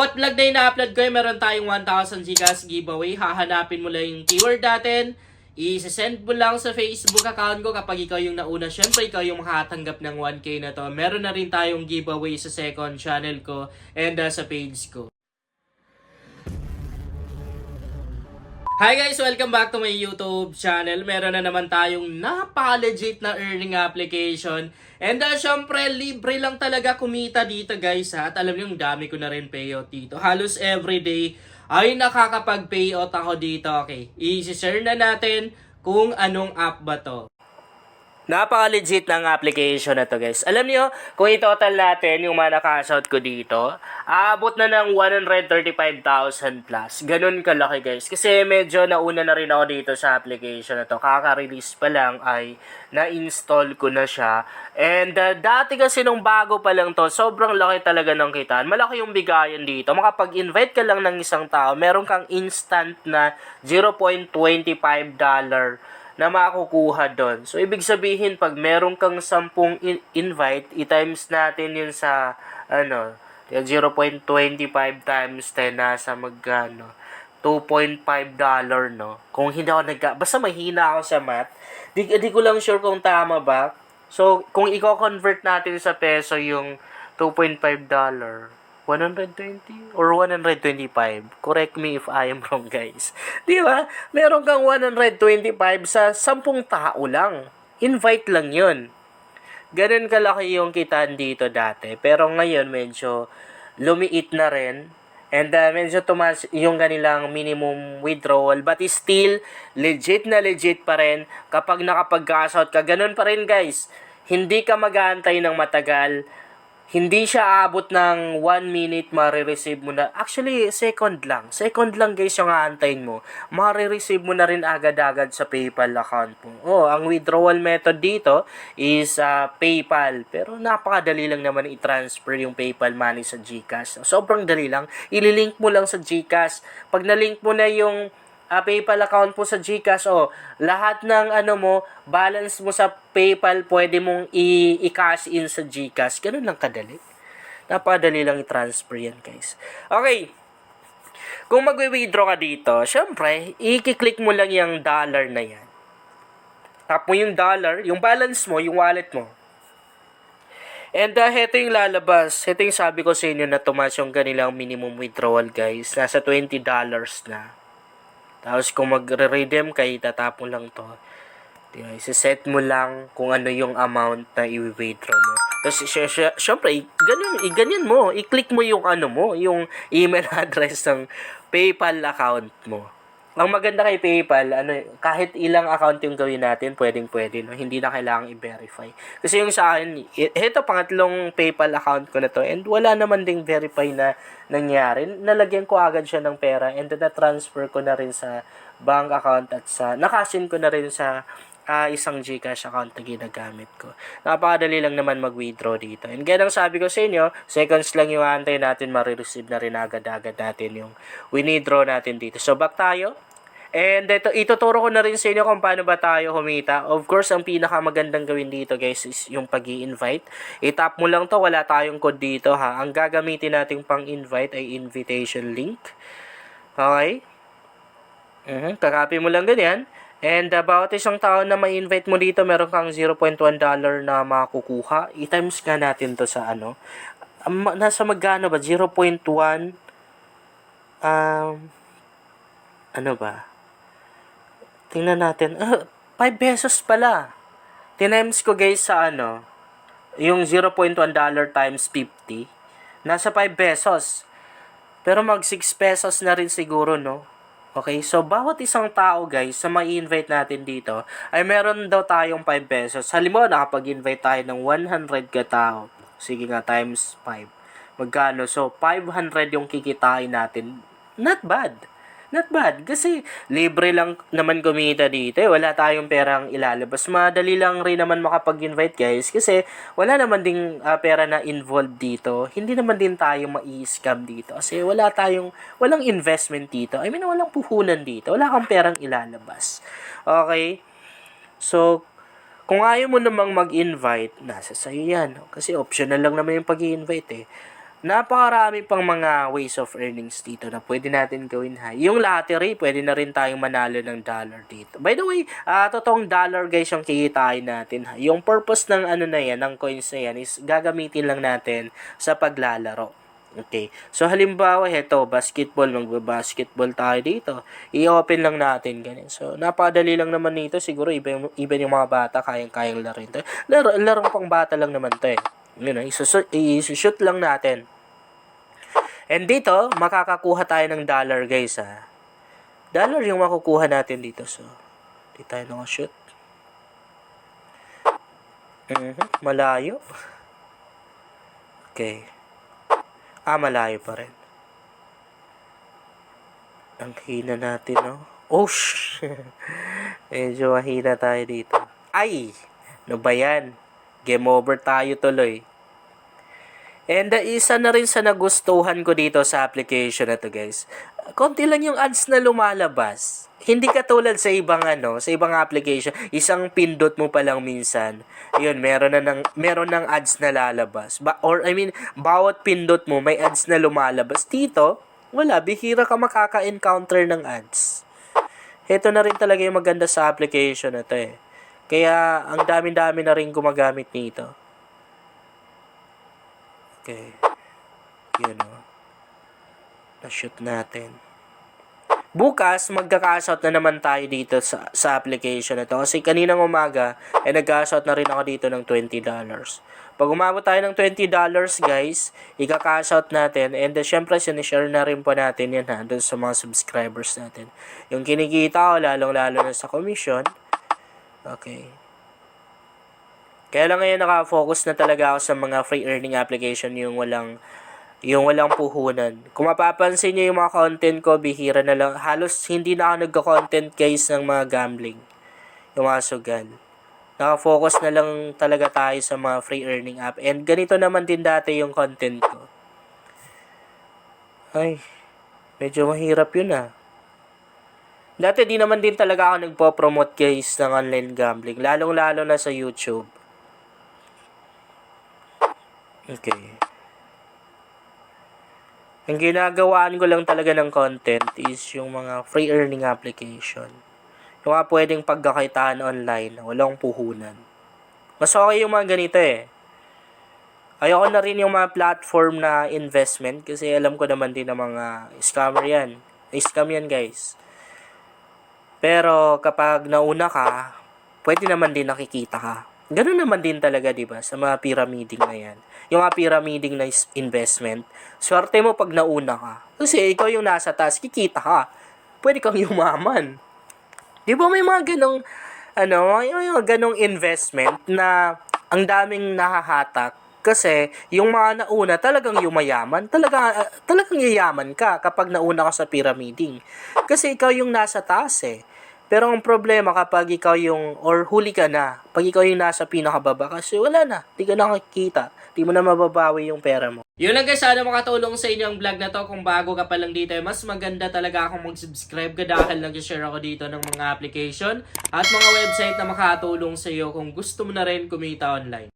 Bawat vlog na ina-upload ko ay meron tayong 1,000 Gcash giveaway. Hahanapin mo lang yung keyword natin. I-send mo lang sa Facebook account ko kapag ikaw yung nauna. Syempre, ikaw yung makatanggap ng 1K na to. Meron na rin tayong giveaway sa second channel ko and sa page ko. Hi guys! Welcome back to my YouTube channel. Meron na naman tayong napaka-legit na earning application. And syempre, libre lang talaga kumita dito guys ha. At alam niyo, yung dami ko na rin payout dito. Halos everyday ay nakakapag-payout ako dito. Okay, i-share na natin kung anong app ba to. Napaka-legit ng application na to guys. Alam niyo, kung i-total natin yung mga naka-cash ko dito, aabot na ng 135,000 plus. Ganun kalaki guys. Kasi medyo nauna na rin ako dito sa application na to. Kaka-release pa lang ay na-install ko na siya. And dati kasi nung bago pa lang to, sobrang laki talaga ng kitaan. Malaki yung bigayan dito. Makapag-invite ka lang ng isang tao, meron kang instant na $0.25 na makukuha doon. So, ibig sabihin, pag meron kang 10 invite, i-times natin yun sa, 0.25 times 10, nasa magkano, $2.5, no? Kung hindi ako basta mahina ako sa math, di ko lang sure kung tama ba. So, kung i-convert natin sa peso yung $2.5, 120 or 125. Correct me if I am wrong, guys. Di ba? Meron kang 125 sa 10 tao lang. Invite lang yun. Ganun kalaki yung kitaan dito dati. Pero ngayon, medyo lumiit na rin. And medyo tumas yung kanilang minimum withdrawal. But still, legit na legit pa rin. Kapag nakapag-cash out ka, ganun pa rin, guys. Hindi ka mag-aantay ng matagal. Hindi siya aabot ng 1 minute, marireceive mo na. Actually, second lang. Second lang guys yung aantayin mo. Marireceive mo na rin agad-agad sa PayPal account mo. Ang withdrawal method dito is PayPal. Pero napakadali lang naman i-transfer yung PayPal money sa GCash. Sobrang dali lang. Ililink mo lang sa GCash. Pag nalink mo na yung PayPal account mo sa GCash, lahat ng balance mo sa PayPal, pwede mong i-cash in sa GCash. Ganun lang kadali. Napadali lang i-transfer yan, guys. Okay. Kung mag-withdraw ka dito, syempre, i-click mo lang yung dollar na yan. Tap mo yung dollar, yung balance mo, yung wallet mo. And heto yung lalabas. Heto yung sabi ko sa inyo na tumaas yung kanilang minimum withdrawal, guys. Nasa $20 na. Tapos kung magre-redeem ka, itatap mo lang to. Isa-set mo lang kung ano yung amount na i-withdraw mo. Tapos syempre, ganyan mo. I-click mo yung yung email address ng PayPal account mo. Ang maganda kay PayPal, kahit ilang account yung gawin natin, pwedeng-pwede, no? Hindi na kailangang i-verify. Kasi yung sa akin, ito pangatlong PayPal account ko na to, and wala naman ding verify na nangyari. Nalagyan ko agad siya ng pera, and then na-transfer ko na rin sa bank account at nakasin ko na rin sa isang GCash account na ginagamit ko. Napakadali lang naman mag-withdraw dito. And ganang sabi ko sa inyo, seconds lang yung antay natin, marireceive na rin agad-agad natin yung withdraw natin dito. So, back tayo. And ituturo ko na rin sa inyo kung paano ba tayo humita. Of course, ang pinakamagandang gawin dito, guys, is yung pag-i-invite. I-tap mo lang to, wala tayong code dito, ha. Ang gagamitin nating pang-invite ay invitation link. Okay? Kakopy mo lang ganyan. And bawat isang tao na ma-invite mo dito, meron kang $0.1 na makukuha. I-times ka natin to sa nasa magkano ba? 0.1 ba? Tingnan natin. 5 pesos pala. Times ko guys sa yung $0.1 times 50. Nasa 5 pesos. Pero mag 6 pesos na rin siguro, no? Okay, so bawat isang tao guys sa ma-invite natin dito ay meron daw tayong 5 pesos. Halimbawa, nakapag-invite tayo ng 100 ka tao. Sige nga, times 5. Magkano? So, 500 yung kikitain natin. Not bad. Not bad. Kasi libre lang naman kumita dito. Wala tayong perang ilalabas. Madali lang rin naman makapag-invite guys. Kasi wala naman ding pera na involved dito. Hindi naman din tayo mai-scam dito. Kasi walang investment dito. I mean, walang puhunan dito. Wala kang perang ilalabas. Okay? So, kung ayaw mo namang mag-invite, nasa sa'yo yan. Kasi optional lang naman yung pag-i-invite eh. napakarami pang mga ways of earnings dito na pwede natin gawin ha. Yung lottery, pwede na rin tayong manalo ng dollar dito. By the way, totoong dollar guys yung kikitain natin ha. Yung purpose ng ano na yan, ng coins na yan is gagamitin lang natin sa paglalaro. Okay. So, halimbawa, heto, basketball, magbabasketball tayo dito. I-open lang natin, ganyan. So, napadali lang naman nito. Siguro, even yung mga bata, kayang-kayang larin to. Larong pang bata lang naman to eh. Yun, i-shoot lang natin. And dito, makakakuha tayo ng dollar, guys, ha. Dollar yung makukuha natin dito. So, di tayo nakashoot. Malayo. Okay. Malayo pa rin. Ang hina natin, no? Oh, medyo mahina tayo dito. Ay! Ano ba yan? Game over tayo tuloy. And isa na rin sa nagustuhan ko dito sa application na to, guys. Konti lang yung ads na lumalabas. Hindi katulad sa ibang sa ibang application, isang pindot mo pa lang minsan. Yun, meron ng ads na lalabas. Bawat pindot mo may ads na lumalabas. Dito, wala, bihira ka makaka-encounter ng ads. Ito na rin talaga yung maganda sa application na to eh. Kaya ang dami-dami na rin gumagamit nito. Okay. Yun o. Na-shoot natin. Bukas, magka-cash out na naman tayo dito sa application na to. Kasi kaninang umaga, nag-cash out na rin ako dito ng $20. Pag umabot tayo ng $20, guys, ika-cash out natin. And syempre, sinishare na rin po natin yan ha, doon sa mga subscribers natin. Yung kinikita ko, lalong-lalo na sa commission. Okay. Kaya lang ngayon nakafocus na talaga ako sa mga free earning application yung walang puhunan. Kung mapapansin niyo yung mga content ko, bihira na lang. Halos hindi na ako nagko-content guys ng mga gambling. Yung mga sugal. Nakafocus na lang talaga tayo sa mga free earning app. And ganito naman din dati yung content ko. Ay, medyo mahirap yun ah. Dati di naman din talaga ako nagpo-promote guys ng online gambling. Lalong-lalo na sa YouTube. Okay. Ang ginagawaan ko lang talaga ng content is yung mga free earning application. Yung mga pwedeng pagkakitaan online, walang puhunan. Mas okay yung mga ganito eh. Ayoko na rin yung mga platform na investment kasi alam ko naman din na mga scammer yan. Scam yan guys. Pero kapag nauna ka, pwede naman din nakikita ka. Ganun naman din talaga, di ba, sa mga pyramiding na yan. Yung mga pyramiding na investment, swerte mo pag nauna ka. Kasi ikaw yung nasa taas, kikita ka. Pwede kang yumaman. Di ba may mga ganong, yung mga ganong investment na ang daming nahahatak. Kasi yung mga nauna talagang yumayaman, talagang yayaman ka kapag nauna ka sa pyramiding. Kasi ikaw yung nasa taas eh. Pero ang problema kapag ikaw or huli ka na, pag ikaw yung nasa pinakababa, kasi wala na, di ka nakikita, di mo na mababawi yung pera mo. Yun lang guys, sana makatulong sa inyo ang vlog na to. Kung bago ka pa lang dito, mas maganda talaga akong mag-subscribe ka dahil nag-share ako dito ng mga application at mga website na makatulong sa iyo kung gusto mo na rin kumita online.